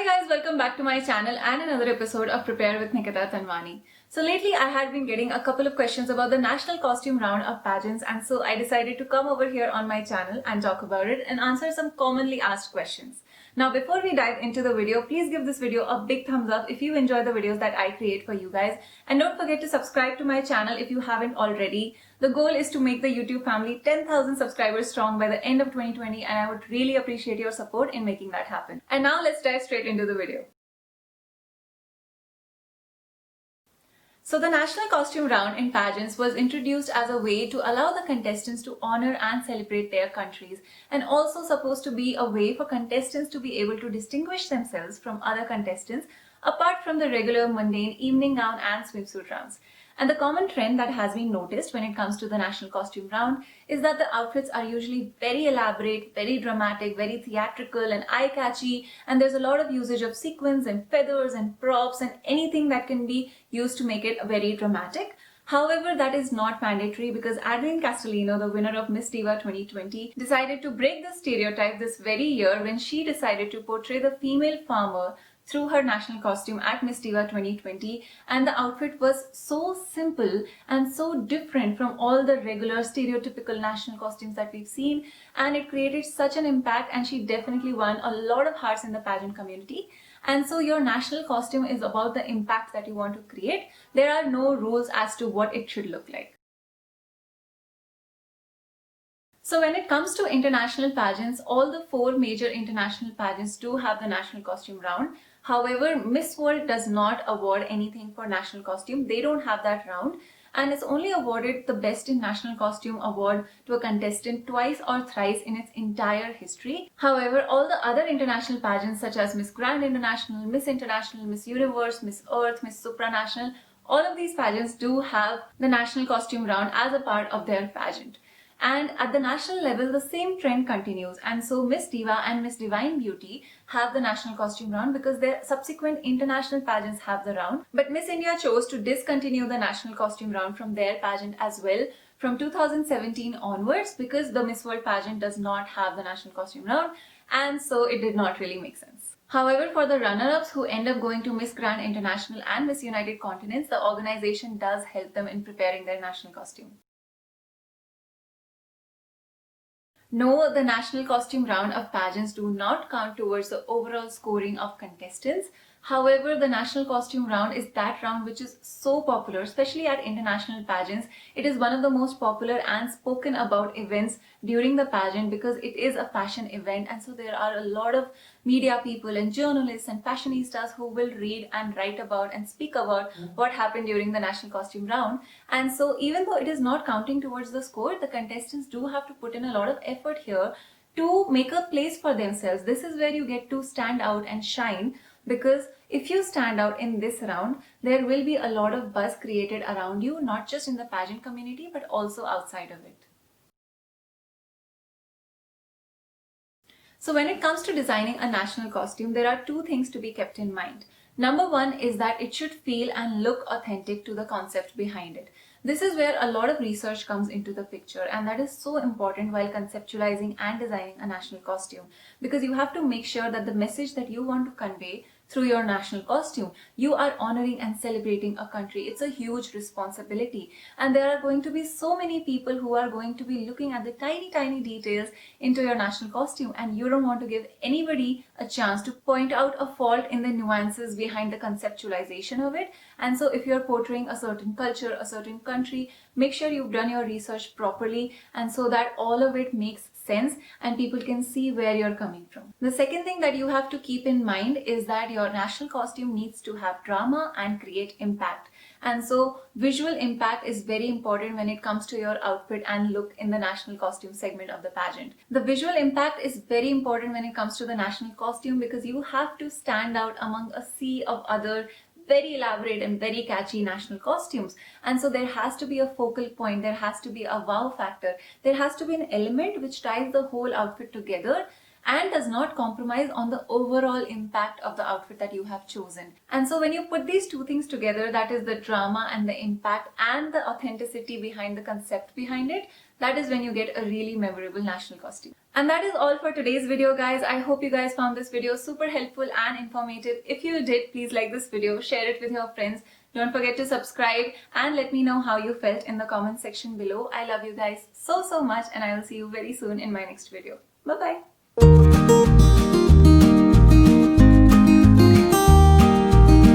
Hi guys, welcome back to my channel and another episode of Prepare with Nikita Tanwani. So lately I had been getting a couple of questions about the national costume round of pageants, and so I decided to come over here on my channel and talk about it and answer some commonly asked questions. Now before we dive into the video, please give this video a big thumbs up if you enjoy the videos that I create for you guys, and don't forget to subscribe to my channel if you haven't already. The goal is to make the YouTube family 10,000 subscribers strong by the end of 2020, and I would really appreciate your support in making that happen. And now let's dive straight into the video. So the national costume round in pageants was introduced as a way to allow the contestants to honor and celebrate their countries, and also supposed to be a way for contestants to be able to distinguish themselves from other contestants apart from the regular mundane evening gown and swimsuit rounds. And the common trend that has been noticed when it comes to the national costume round is that the outfits are usually very elaborate, very dramatic, very theatrical and eye-catchy, and there's a lot of usage of sequins and feathers and props and anything that can be used to make it very dramatic. However, that is not mandatory because Adrienne Castellino, the winner of Miss Diva 2020, decided to break the stereotype this very year when she decided to portray the female farmer through her national costume at Miss Diva 2020, and the outfit was so simple and so different from all the regular stereotypical national costumes that we've seen, and it created such an impact, and she definitely won a lot of hearts in the pageant community. And so your national costume is about the impact that you want to create. There are no rules as to what it should look like. So when it comes to international pageants, all the 4 major international pageants do have the national costume round. However, Miss World does not award anything for national costume. They don't have that round, and it's only awarded the Best in National Costume award to a contestant twice or thrice in its entire history. However, all the other international pageants such as Miss Grand International, Miss International, Miss Universe, Miss Earth, Miss Supranational, all of these pageants do have the national costume round as a part of their pageant. And at the national level, the same trend continues, and so Miss Diva and Miss Divine Beauty have the national costume round because their subsequent international pageants have the round. But Miss India chose to discontinue the national costume round from their pageant as well from 2017 onwards because the Miss World pageant does not have the national costume round, and so it did not really make sense. However, for the runner-ups who end up going to Miss Grand International and Miss United Continents, the organization does help them in preparing their national costume. No, the national costume round of pageants do not count towards the overall scoring of contestants. However, the national costume round is that round which is so popular, especially at international pageants. It is one of the most popular and spoken about events during the pageant because it is a fashion event, and so there are a lot of media people and journalists and fashionistas who will read and write about and speak about what happened during the national costume round. And so even though it is not counting towards the score, the contestants do have to put in a lot of effort here to make a place for themselves. This is where you get to stand out and shine, because if you stand out in this round, there will be a lot of buzz created around you, not just in the pageant community but also outside of it. So when it comes to designing a national costume, there are 2 things to be kept in mind. Number 1 is that it should feel and look authentic to the concept behind it. This is where a lot of research comes into the picture, and that is so important while conceptualizing and designing a national costume, because you have to make sure that the message that you want to convey through your national costume, you are honoring and celebrating a country. It's a huge responsibility, and there are going to be so many people who are going to be looking at the tiny details into your national costume, and you don't want to give anybody a chance to point out a fault in the nuances behind the conceptualization of it. And so if you're portraying a certain culture, a certain country, make sure you've done your research properly, and so that all of it makes sense and people can see where you're coming from. The second thing that you have to keep in mind is that your national costume needs to have drama and create impact. And so visual impact is very important when it comes to your outfit and look in the national costume segment of the pageant. The visual impact is very important when it comes to the national costume because you have to stand out among a sea of other very elaborate and very catchy national costumes. And so there has to be a focal point, there has to be a wow factor, there has to be an element which ties the whole outfit together and does not compromise on the overall impact of the outfit that you have chosen. And so when you put these 2 things together, that is the drama and the impact and the authenticity behind the concept behind it, that is when you get a really memorable national costume. And that is all for today's video, guys. I hope you guys found this video super helpful and informative. If you did, please like this video, share it with your friends. Don't forget to subscribe and let me know how you felt in the comment section below. I love you guys so much, and I will see you very soon in my next video. Bye bye.